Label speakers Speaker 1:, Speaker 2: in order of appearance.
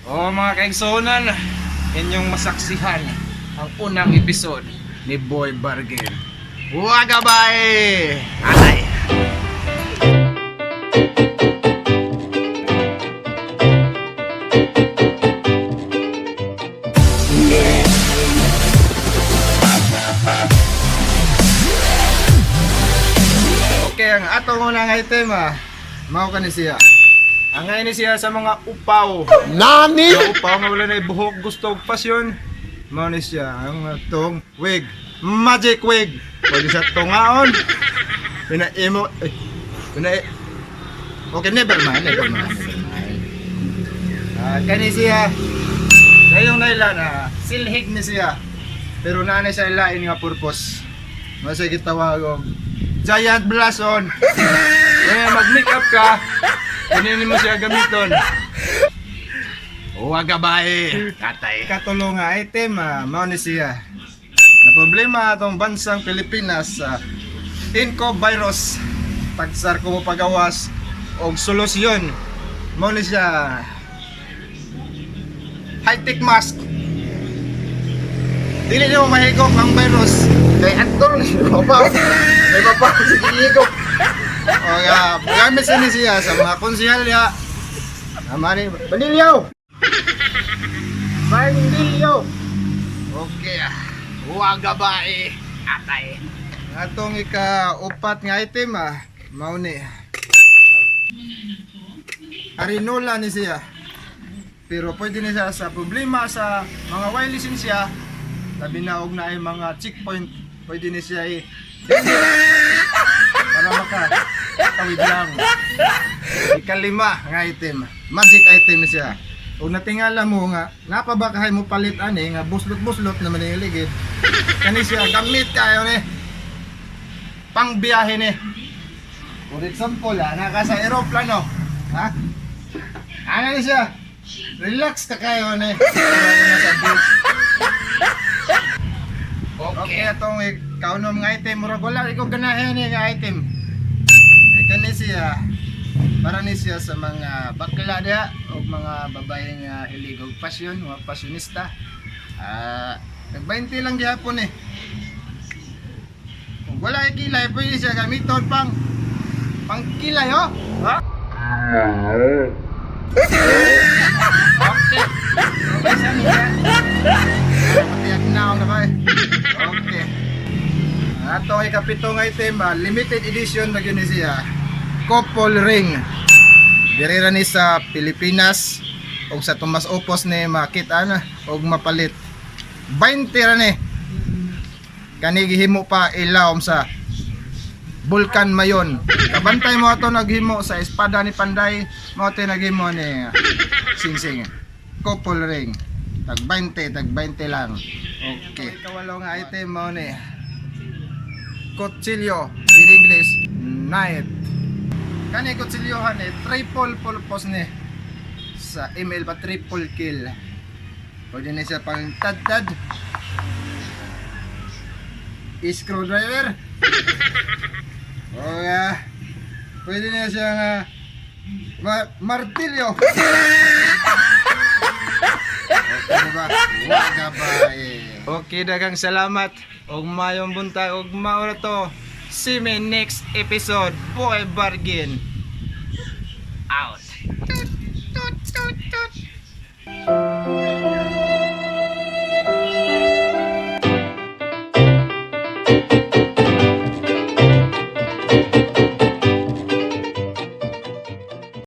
Speaker 1: O mga kaigsonan, inyong masaksihan ang unang episode ni Boy Bargain. Wagabay! Atay! Okay, ang atong unang item mao ka ni siya. Ang ngayon siya sa mga upaw.
Speaker 2: Nani?
Speaker 1: Sa upaw nga wala na buhok, gusto og pasyon. Mao ni siya ang tong wig. Magic wig. Pwede sa tungaon. Pina-emo. Okay, never mind. Kani siya. Ngayong naila na silhig ni siya. Pero naanay siya ilain nga purpose. Masay gitawag og giant blason. Kaya mag-makeup ka. Kunin mo siya gamiton. Wagabay, tatay. Katulong nga item, mao ni siya. Na problema atong bansang Pilipinas sa Inco virus. Tagsar ko mo pagawas og solusyon. Mao ni siya. High-tech mask. Dili niyo mahigop ang virus. Kay atol ni babaw. May babaw sa higop. O nga, gamit siya sa mga konsyalya. Namani, Bandilyo! Bandilyo! Okay, wagabay, atay. Atong ika-upat nga item, mao ni. Arinola ni siya. Pero pwede ni siya sa problema sa mga wire lisensya. Labi na og na ay mga checkpoint, pwede ni siya para makatawid lang. Ikalima nga item, magic item siya. Kung natingala mo nga, napabakahay mo palit ani nga buslot-buslot naman yung ligid. Kani siya gamit kayo ni pang biyahe ni. For example, naka sa aeroplano, ha? Ano ni siya? Relax ka kayo ni. Nasa beach. Okay, atong kaunom nga item, murag wala ikaw ganahin nga item. Kani siya, para ni siya sa mga bakla diha o mga babae nga hilig og pasyon, mga pasyonista. Nag-20 lang gihapon eh. Kung wala kilay, pwede siya gamiton pang kilay ho. Ha? Okay. Okay siya niya. Matiyag na ako na ba eh. Okay. Atong ikapitong item, limited edition na yun siya. Couple ring. Dirira ni sa Pilipinas o sa Tomas Opos ni makita na o mapalit. 20 ra ni. Kani gihimo pa ilawom sa Bulkan Mayon. Kabantay mo ato naghimo sa Espada ni Panday, mo te naghimo ni Singsing. Couple ring. Tag 20 lang. Okay. Kawalo nga item mo ni kutsilyo in English, knife. Kani kutsilyohan triple purpose ni. Sa email pa triple kill. Pwede na siya pang tad-tad. Screwdriver. O pwede na siya nga martilyo. Okay diba? Wagabay. Okay, dagang salamat. Og mayong buntag og mao to. See me next episode. Boy Bargain. Out.